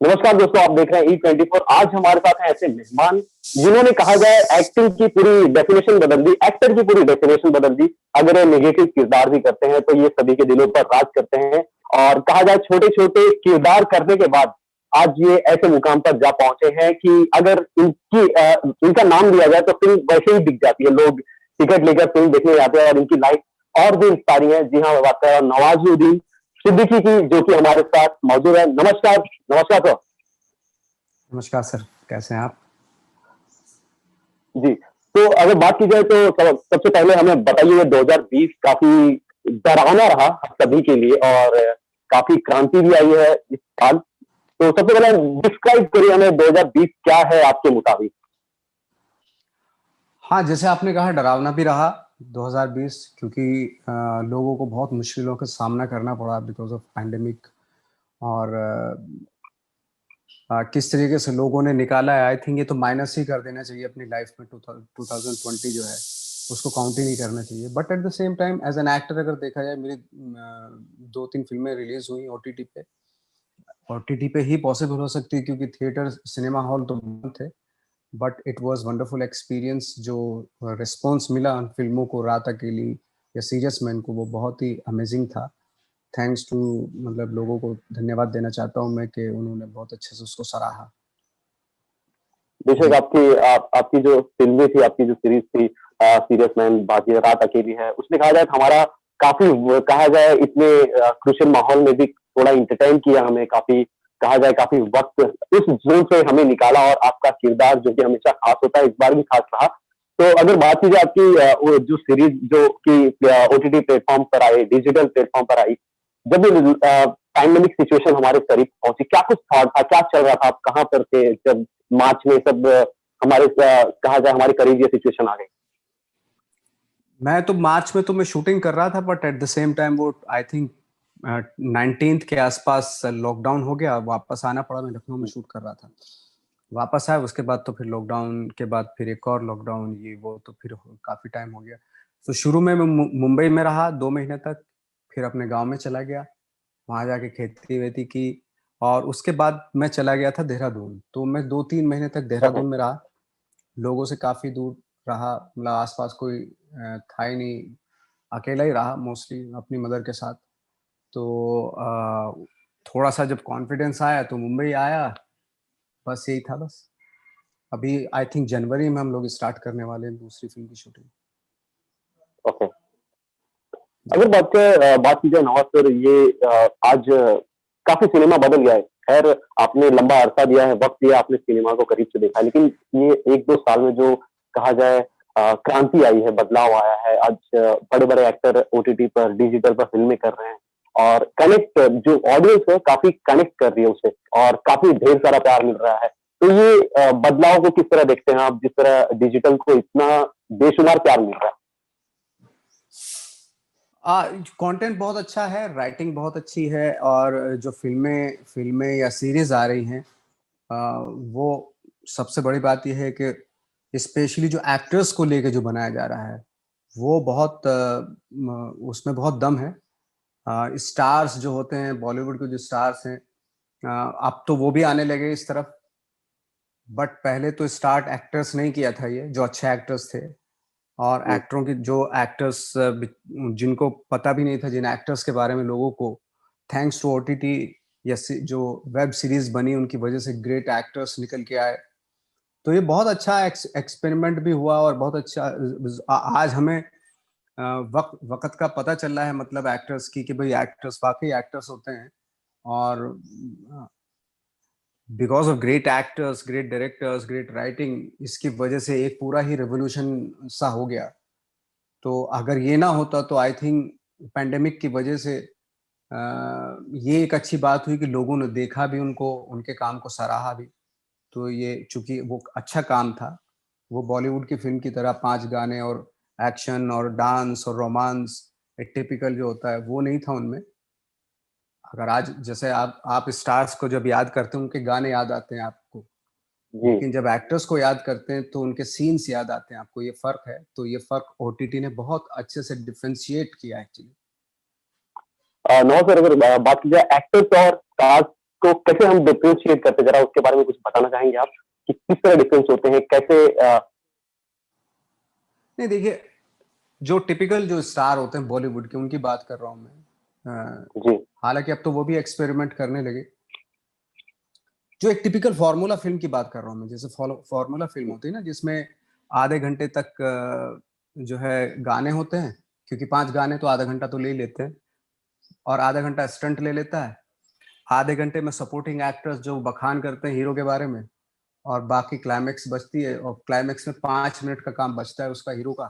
नमस्कार दोस्तों, आप देख रहे हैं E24। आज हमारे साथ हैं ऐसे मेहमान जिन्होंने कहा जाए एक्टिंग की पूरी डेफिनेशन बदल दी, एक्टर की पूरी डेफिनेशन बदल दी। अगर ये नेगेटिव किरदार भी करते हैं तो ये सभी के दिलों पर राज करते हैं। और कहा जाए छोटे-छोटे किरदार करने के बाद आज ये ऐसे मुकाम पर जा पहुँचे हैं कि अगर इनका नाम लिया जाए तो फ़िल्म वैसे ही दिख जाती है। लोग टिकट लेकर फ़िल्म देखने जाते हैं और इनकी लाइफ और भी इंस्पायरिंग है। जी हाँ, मैं बात कर रहा हूँ नवाजुद्दीन सिद्दीकी की, जो कि हमारे साथ मौजूद है। नमस्कार, नमस्कार सर। नमस्कार सर, कैसे हैं आप? जी, तो अगर बात की जाए तो सबसे पहले हमें बताइए 2020 काफ़ी डरावना रहा सभी के लिए और काफ़ी क्रांति भी आई है इस साल। तो सबसे पहले डिस्क्राइब करिए हमें 2020 क्या है आपके मुताबिक? हाँ, जैसे आपने कहा डरावना भी रहा 2020 क्योंकि लोगों को बहुत मुश्किलों का सामना करना पड़ा बिकॉज़ ऑफ पैंडेमिक और किस तरीके से लोगों ने निकाला है। आई थिंक ये तो माइनस ही कर देना चाहिए अपनी लाइफ में 2020 जो है, उसको काउंट ही नहीं करना चाहिए। But at the same time as an actor अगर देखा जाए मेरी 2-3 फ़िल्में रिलीज़ हुई ओटीटी पे। ओटीटी पे ही पॉसिबल हो सकती है क्योंकि थिएटर, सिनेमा हॉल तो बंद थे। But it was wonderful experience. जो रिस्पॉन्स मिला उन फिल्मों को, रात अकेली या सीरियस मैन को, वो बहुत ही अमेजिंग था। थैंक्स टू मतलब लोगों को धन्यवाद देना चाहता हूँ मैं कि उन्होंने बहुत अच्छे से उसको सराहा। बेशक जी। आपकी जो फ़िल्में थी, आपकी जो सीरीज़ थी सीरियस मैन, बाकी रात अकेली है, उसने कहा जाए तो हमारा काफ़ी कहा जाए इतने क्रूशियल माहौल में भी थोड़ा एंटरटेन किया हमें, काफ़ी कहा जाए काफ़ी वक़्त उस ज़ोन से हमें निकाला और आपका किरदार जो कि हमेशा ख़ास होता है, इस बार भी ख़ास रहा। तो अगर बात की जाए आपकी वो जो सीरीज़ जो कि ओटीटी प्लेटफ़ॉर्म पर आई, डिजिटल प्लेटफ़ॉर्म पर आई, जब पैंडेमिक सिचुएशन हमारे करीब पहुँची, क्या कुछ थॉट था? क्या चल रहा था? आप कहाँ पर थे जब मार्च में सब हमारे कहा जाए हमारे करीब ये सिचुएशन आ गई? मैं तो मार्च में तो मैं शूटिंग कर रहा था but at the same time वो आई थिंक 19th के आसपास लॉकडाउन हो गया, वापस आना पड़ा। मैं लखनऊ में शूट कर रहा था, वापस आया। उसके बाद तो फिर लॉकडाउन के बाद फिर एक और लॉकडाउन, ये वो, तो फिर काफ़ी टाइम हो गया। तो शुरू में मैं मुंबई में रहा 2 महीने तक, फिर अपने गाँव में चला गया, वहाँ जाके खेती-वेती की और उसके बाद मैं चला गया था देहरादून। तो मैं 2-3 महीने तक ओके, देहरादून में रहा, लोगों से काफ़ी दूर रहा, मतलब आस-पास कोई था ही नहीं, अकेला ही रहा मोस्टली अपनी मदर के साथ। तो थोड़ा-सा जब कॉन्फिडेंस आया तो मुंबई आया, बस यही था बस। अभी आई थिंक जनवरी में हम लोग स्टार्ट करने वाले हैं दूसरी फ़िल्म की शूटिंग। ओके। जी। अगर बात की जाए नवाज़ सर, ये आज काफ़ी सिनेमा बदल गया है। ख़ैर आपने लंबा अरसा दिया है, वक़्त दिया, आपने सिनेमा को करीब से देखा है। लेकिन ये 1-2 साल में जो कहा जाए क्रांति आई है, बदलाव आया है। आज बड़े-बड़े एक्टर ओटीटी पर, डिजिटल पर फ़िल्में कर रहे हैं और कनेक्ट जो ऑडियंस है काफ़ी कनेक्ट कर रही है उससे और काफ़ी ढेर सारा प्यार मिल रहा है। तो ये बदलाव को किस तरह देखते हैं आप, जिस तरह डिजिटल को इतना बेशुमार प्यार मिल रहा है? कंटेंट बहुत अच्छा है, राइटिंग बहुत अच्छी है और जो फ़िल्में फ़िल्में या सीरीज़ आ रही हैं, वो सबसे बड़ी बात ये है कि स्पेशली जो एक्टर्स को लेके जो बनाया जा रहा है, वो बहुत उसमें बहुत दम है। स्टार्स जो होते हैं, बॉलीवुड के जो स्टार्स हैं, अब तो वो भी आने लगे इस तरफ। बट पहले तो स्टार्ट एक्टर्स नहीं किया था ये, जो अच्छे एक्टर्स थे। और जी। एक्टरों की जो एक्टर्स जिनको पता भी नहीं था, जिन एक्टर्स के बारे में लोगों को थैंक्स टू ओटीटी या जो वेब सीरीज बनी उनकी वजह से ग्रेट एक्टर्स निकल के आए। तो ये बहुत अच्छा एक्सपेरिमेंट भी हुआ और बहुत अच्छा आज हमें वक्त वक्त का पता चल रहा है, मतलब एक्टर्स की, कि भाई एक्टर्स वाकई एक्टर्स होते हैं। और because of great actors, great directors, great writing, इसकी वजह से एक पूरा ही रेवोल्यूशन सा हो गया। तो अगर ये ना होता तो आई थिंक पैंडेमिक की वजह से ये एक अच्छी बात हुई कि लोगों ने देखा भी उनको, उनके काम को सराहा भी। तो ये चूंकि वो अच्छा काम था, वो बॉलीवुड की फिल्म की तरह 5 गाने और एक्शन और डांस और रोमांस टिपिकल जो होता है वो नहीं था उनमें। अगर आज जैसे आप स्टार्स को जब याद करते हैं, उनके गाने याद आते हैं आपको, जी। लेकिन जब एक्टर्स को याद करते हैं तो उनके सीन्स याद आते हैं आपको। ये फ़र्क है, तो ये फ़र्क ओटीटी ने बहुत अच्छे से डिफरेंशिएट किया एक्चुअली। नौ सर, अगर बात की जाए एक्टर्स और स्टार्स को कैसे हम डिफरेंशिएट करते हैं, जरा उसके बारे में कुछ बताना चाहेंगे आप कि किस तरह डिफरेंस होते हैं, कैसे नहीं देखिए, जो टिपिकल जो स्टार होते हैं बॉलीवुड के, उनकी बात कर रहा हूँ मैं। जी हालांकि अब तो वो भी एक्सपेरिमेंट करने लगे। जो एक टिपिकल फार्मूला फिल्म की बात कर रहा हूँ मैं, जैसे फार्मूला फिल्म होती है ना, जिसमें आधे घंटे तक जो है गाने होते हैं, क्योंकि 5 गाने तो आधा घंटा तो ले ही लेते हैं, और आधा घंटा स्टंट ले लेता है, आधे घंटे में सपोर्टिंग एक्टर्स जो बखान करते हैं हीरो के बारे में, और बाकी क्लाइमेक्स बचती है, और क्लाइमेक्स में 5 मिनट का काम बचता है उसका हीरो का,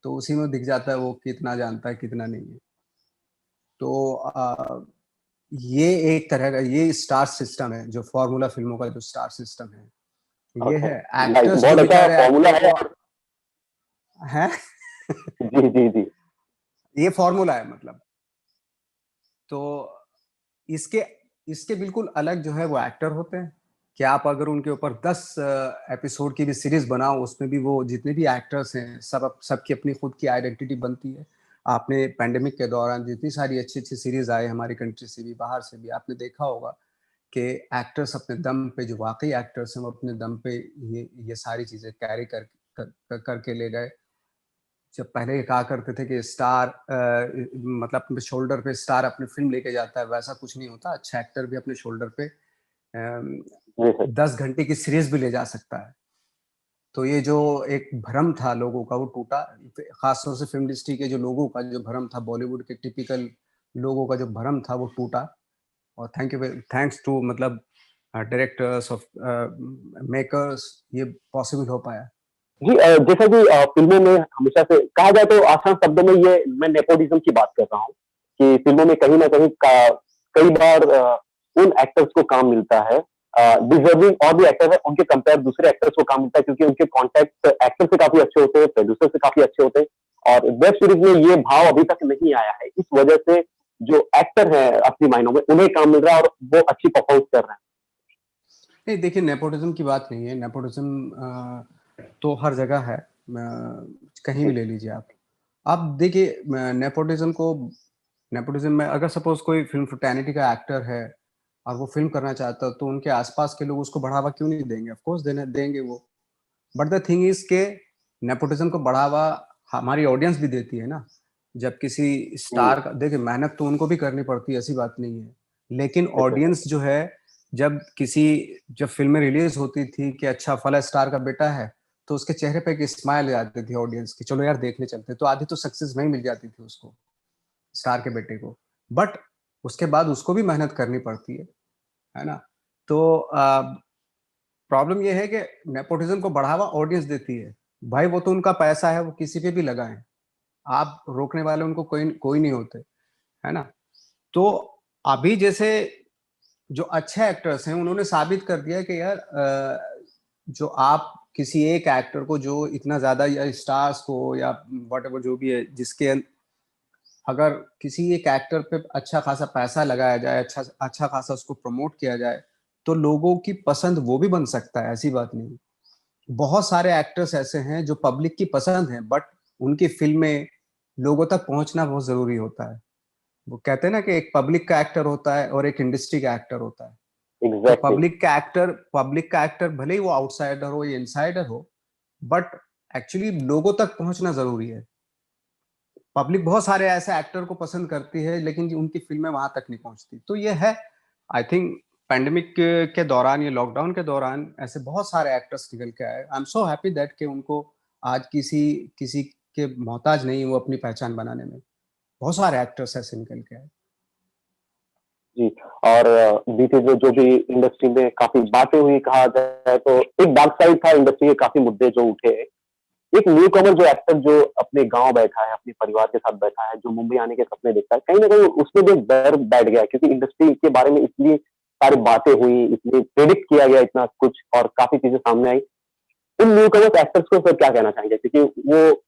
तो उसी में दिख जाता है वो कितना जानता है कितना नहीं है। तो ये एक तरह का ये स्टार सिस्टम है, जो फार्मूला फिल्मों का जो स्टार सिस्टम है ये ओके, है। नाइस, एक्टर्स जो बहुत अच्छा बेचारे फॉर्मूला एक्टर है। को है जी जी जी। ये फॉर्मूला है मतलब। तो इसके इसके बिल्कुल अलग जो है वो एक्टर होते हैं, कि आप अगर उनके ऊपर 10 एपिसोड की भी सीरीज बनाओ, उसमें भी वो जितने भी एक्टर्स हैं सबकी अपनी खुद की आइडेंटिटी बनती है। आपने पैंडेमिक के दौरान जितनी सारी अच्छी अच्छी सीरीज आए हमारी कंट्री से भी बाहर से भी, आपने देखा होगा कि एक्टर्स अपने दम पे, जो वाकई एक्टर्स हैं वो अपने दम पे ये सारी चीजें कैरी करके ले गए। जब पहले कहा करते थे कि स्टार मतलब अपने शोल्डर पे स्टार अपनी फिल्म लेके जाता है, वैसा कुछ नहीं होता। अच्छा एक्टर भी अपने शोल्डर पे जी सर। 10 घंटे की सीरीज भी ले जा सकता है। तो ये जो एक भ्रम था लोगों का, वो टूटा। खासतौर से फिल्म इंडस्ट्री के जो लोगों का जो भ्रम था, बॉलीवुड के टिपिकल लोगों का जो भ्रम था, वो टूटा। और थैंक्स टू मतलब डायरेक्टर्स ऑफ मेकर्स, ये पॉसिबल हो पाया। जी जैसा कि फ़िल्मों में हमेशा से कहा जाए तो आसान शब्दों में ये मैं नेपोटिज़्म की बात कर रहा हूँ, कि फ़िल्मों में कहीं न कहीं का कई बार उन एक्टर्स को काम मिलता है डिज़र्विंग और भी एक्टर हैं, उनके कंपेयर दूसरे एक्टर्स को काम मिलता है क्योंकि उनके कॉन्टैक्ट एक्टर से काफ़ी अच्छे होते हैं, प्रोड्यूसर से काफ़ी अच्छे होते हैं और वेब सीरीज़ में ये भाव अभी तक नहीं आया है। इस वजह से जो एक्टर हैं असली मायनों में, उन्हें काम मिल रहा है और वो अच्छी परफ़ॉर्मेंस कर रहे हैं। नहीं देखिए, नेपोटिज्म की बात नहीं है। नेपोटिज्म तो हर जगह है, कहीं भी जी, ले लीजिए आप। अब देखिए, नेपोटिज्म में अगर सपोज कोई फिल्म फ्रेटर्निटी का एक्टर है और वो फिल्म करना चाहता है, तो उनके आसपास के लोग उसको बढ़ावा क्यों नहीं देंगे? ऑफ कोर्स देने देंगे वो। बट द थिंग इज के नेपोटिज्म को बढ़ावा हमारी ऑडियंस भी देती है ना। जब किसी जी, स्टार का देखिए, मेहनत तो उनको भी करनी पड़ती है, ऐसी बात नहीं है, लेकिन ये तो है। ऑडियंस जो है, जब किसी जब फिल्में रिलीज होती थी कि अच्छा फला स्टार का बेटा है, तो उसके चेहरे पे एक स्माइल आ जाती थी ऑडियंस की, चलो यार देखने चलते, तो आधी तो सक्सेस वहीं मिल जाती थी उसको, स्टार के बेटे को। बट उसके बाद उसको भी मेहनत करनी पड़ती है ना। तो प्रॉब्लम ये है कि नेपोटिज्म को बढ़ावा ऑडियंस देती है। भाई वो तो उनका पैसा है, वो किसी पे भी लगाएं, आप रोकने वाले उनको कोई कोई नहीं होते, है ना। तो अभी जैसे जो अच्छे एक्टर्स हैं, उन्होंने साबित कर दिया कि यार जो आप किसी एक एक्टर को जो इतना ज्यादा, या स्टार्स को, या वट जो भी है, जिसके अगर किसी एक एक्टर पे अच्छा खासा पैसा लगाया जाए, अच्छा अच्छा खासा उसको प्रमोट किया जाए, तो लोगों की पसंद वो भी बन सकता है, ऐसी बात नहीं। बहुत सारे एक्टर्स ऐसे हैं जो पब्लिक की पसंद हैं, बट उनकी फिल्में लोगों तक पहुंचना बहुत जरूरी होता है। वो कहते हैं ना कि एक पब्लिक का एक्टर होता है और एक इंडस्ट्री का एक्टर होता है। तो एग्ज़ैक्टली। पब्लिक का एक्टर भले ही वो आउटसाइडर हो या इनसाइडर हो, बट एक्चुअली लोगों तक पहुंचना जरूरी है। पब्लिक बहुत सारे ऐसे एक्टर को पसंद करती है, लेकिन उनकी फिल्में वहां तक नहीं पहुंचती। तो ये है, आई थिंक पैंडेमिक के दौरान, ये लॉकडाउन के दौरान ऐसे बहुत सारे एक्टर्स निकल के आए। I am so happy that कि उनको आज किसी किसी के मोहताज नहीं वो अपनी पहचान बनाने में। बहुत सारे एक्टर्स ऐसे निकल के आए। जी, और बीते जो भी इंडस्ट्री में काफ़ी बातें हुई कहा जाए तो एक डार्क साइड था इंडस्ट्री के काफ़ी मुद्दे जो उठे। एक न्यूकमर जो एक्टर जो अपने गाँव बैठा है, अपने परिवार के साथ बैठा है, जो मुंबई आने के सपने देखता है, कहीं न कहीं उसमें भी एक डर बैठ गया क्योंकि इंडस्ट्री के बारे में इतनी सारी बातें हुई, इतनी प्रेडिक्ट किया गया इतना कुछ और काफ़ी चीज़ें सामने आई। उन न्यूकमर्स एक्टर्स को फिर क्या कहना चाहेंगे? क्योंकि वो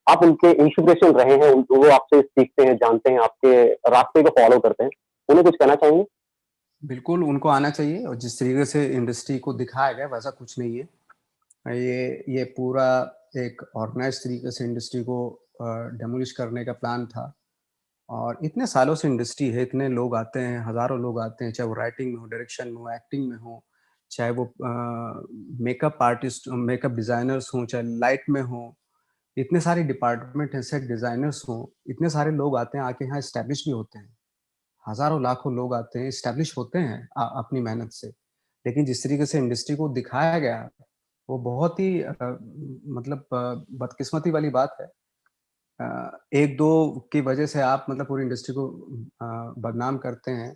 आप उनके इंस्पिरेशन रहे हैं, उन वो आपसे सीखते हैं, जानते हैं, आपके रास्ते को फ़ॉलो करते हैं। उन्हें कुछ कहना चाहेंगे? बिल्कुल उनको आना चाहिए, और जिस तरीके से इंडस्ट्री को दिखाया गया वैसा कुछ नहीं है। ये पूरा एक ऑर्गेनाइज तरीके से इंडस्ट्री को डेमोलिश करने का प्लान था। और इतने सालों से इंडस्ट्री है, इतने लोग आते हैं, हज़ारों लोग आते हैं, चाहे वो राइटिंग में हो, डायरेक्शन में हो, एक्टिंग में हो, चाहे वो मेकअप आर्टिस्ट, मेकअप डिज़ाइनर्स हों, चाहे लाइट में हो, इतने सारे डिपार्टमेंट हैं, सेट डिज़ाइनर्स हों, इतने सारे लोग आते हैं, आके यहाँ एस्टैब्लिश भी होते हैं। हज़ारों लाखों लोग आते हैं, एस्टैब्लिश होते हैं अपनी मेहनत से। लेकिन जिस तरीके से इंडस्ट्री को दिखाया गया, वो बहुत ही मतलब बदकिस्मती वाली बात है। 1-2 की वजह से आप मतलब पूरी इंडस्ट्री को बदनाम करते हैं।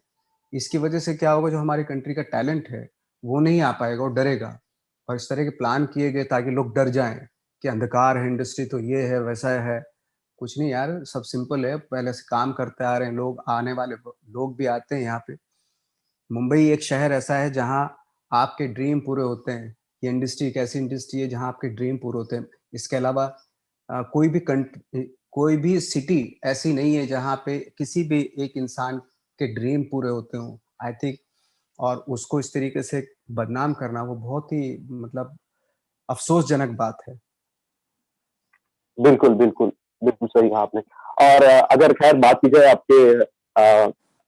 इसकी वजह से क्या होगा, जो हमारी कंट्री का टैलेंट है, वो नहीं आ पाएगा, वो डरेगा। और इस तरह के प्लान किए गए ताकि लोग डर जाएँ कि अंधकार है इंडस्ट्री, तो ये है, वैसा है। कुछ नहीं यार, सब सिंपल है, पहले से काम करते आ रहे हैं लोग, आने वाले लोग भी आते हैं यहाँ पे। मुंबई एक शहर ऐसा है जहाँ आपके ड्रीम पूरे होते हैं। ये इंडस्ट्री एक ऐसी इंडस्ट्री है जहाँ आपके ड्रीम पूरे होते हैं। इसके अलावा कोई भी सिटी ऐसी नहीं है जहाँ पे किसी भी एक इंसान के ड्रीम पूरे होते हों। आई थिंक और उसको इस तरीके से बदनाम करना वो बहुत ही मतलब अफ़सोसजनक बात है। बिल्कुल, बिल्कुल। बिल्कुल सही कहा आपने। और अगर ख़ैर बात की जाए आपके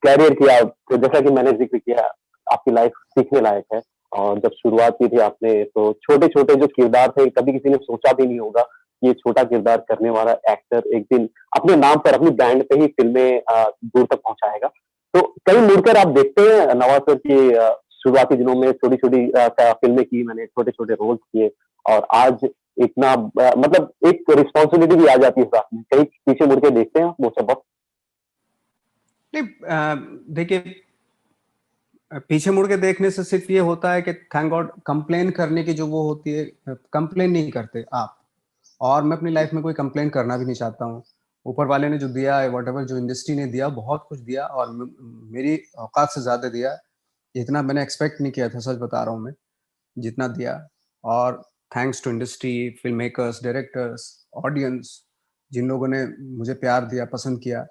करियर की, आप तो जैसा कि मैंने ज़िक्र किया, आपकी लाइफ़ सीखने लायक है और जब शुरुआत की थी आपने तो छोटे-छोटे जो किरदार थे, कभी किसी ने सोचा भी नहीं होगा कि ये छोटा किरदार करने वाला एक्टर एक दिन अपने नाम पर, अपनी ब्रांड पे ही फ़िल्में दूर तक पहुँचाएगा। तो कहीं मुड़कर आप देखते हैं नवाज़ सर की शुरुआती दिनों में छोटी-छोटी फ़िल्में की मैंने, छोटे-छोटे रोल्स किए और आज इतना मतलब एक रिस्पॉन्सिबिलिटी भी आ जाती है साथ में। कहीं पीछे मुड़ के देखते हैं आप वो सब वक़्त? नहीं देखिए पीछे मुड़ के देखने से सिर्फ़ ये होता है कि थैंक गॉड कंप्लेन करने की जो वो होती है कंप्लेन नहीं करते आप। और मैं अपनी लाइफ़ में कोई कंप्लेन करना भी नहीं चाहता हूँ। ऊपर वाले ने जो दिया है व्हाटएवर जो इंडस्ट्री ने दिया बहुत कुछ दिया और मेरी औकात से ज़्यादा दिया। इतना मैंने एक्सपेक्ट नहीं किया था, सच बता रहा हूँ मैं, जितना दिया। और thanks to industry, film makers, directors, audience जिन लोगों ने मुझे प्यार दिया, पसंद किया।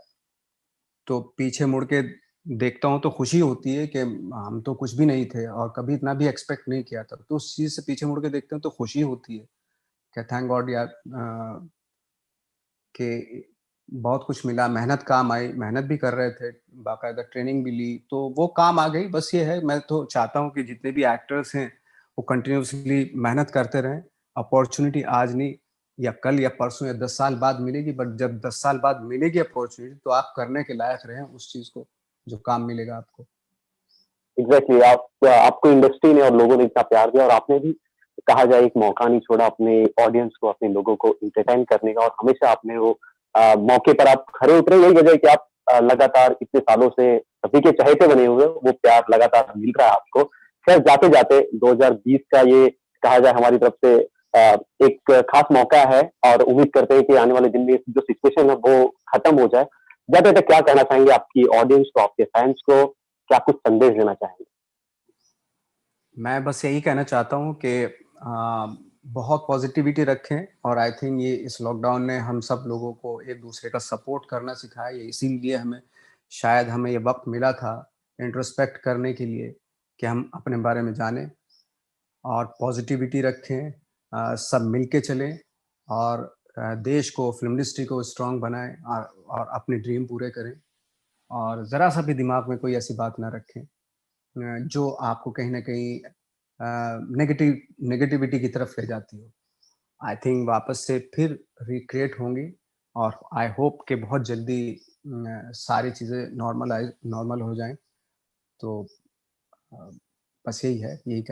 तो पीछे मुड़ के देखता हूँ तो खुशी होती है कि हम तो कुछ भी नहीं थे और कभी इतना भी एक्सपेक्ट नहीं किया था। तो उस चीज़ से पीछे मुड़ के देखते हैं तो खुशी होती है कि थैंक गॉड यार कि बहुत कुछ मिला, मेहनत काम आई, मेहनत भी कर रहे थे, बाकायदा ट्रेनिंग भी ली, तो वो काम आ गई। बस ये है, मैं तो चाहता हूँ कि जितने भी एक्टर्स हैं, वो कंटिन्यूअसली मेहनत करते रहें। अपॉर्च्युनिटी आज नहीं या कल या परसों या 10 साल बाद मिलेगी, बट जब 10 साल बाद मिलेगी अपॉर्च्युनिटी, तो आप करने के लायक रहें उस चीज़ को, जो काम मिलेगा आपको। एग्ज़ैक्टली आप आपको इंडस्ट्री ने और लोगों ने इतना प्यार दिया और आपने भी कहा जाए एक मौका नहीं छोड़ा अपने ऑडियंस को, अपने लोगों को एंटरटेन करने का और हमेशा आपने वो मौके पर आप खरे उतरे। यही वजह है कि आप लगातार इतने सालों से सभी के चहेते बने हुए हो, वो प्यार लगातार मिल रहा है आपको। ख़ैर जाते-जाते 2020 का ये कहा जाए हमारी तरफ से एक ख़ास मौका है और उम्मीद करते हैं कि आने वाले दिन में जो सिचुएशन है वो खत्म हो जाए। जाते-जाते क्या कहना चाहेंगे आपकी ऑडियंस को, आपके फैन्स को? क्या कुछ संदेश देना चाहेंगे? मैं बस यही कहना चाहता हूँ कि बहुत पॉजिटिविटी रखें और आई थिंक ये इस लॉकडाउन ने हम सब लोगों को एक दूसरे का सपोर्ट करना सिखाया। ये इसीलिए हमें शायद हमें ये वक्त मिला था इंट्रोस्पेक्ट करने के लिए कि हम अपने बारे में जानें और पॉजिटिविटी रखें, सब मिल के चलें और देश को, फिल्म इंडस्ट्री को स्ट्रॉन्ग बनाएं और अपने ड्रीम पूरे करें और ज़रा सा भी दिमाग में कोई ऐसी बात ना रखें जो आपको कहीं न कहीं नेगेटिविटी की तरफ ले जाती हो। आई थिंक वापस से फिर रिक्रिएट होंगी और आई होप कि बहुत जल्दी सारी चीज़ें नॉर्मल हो जाएँ। तो अ, बस यही है, यही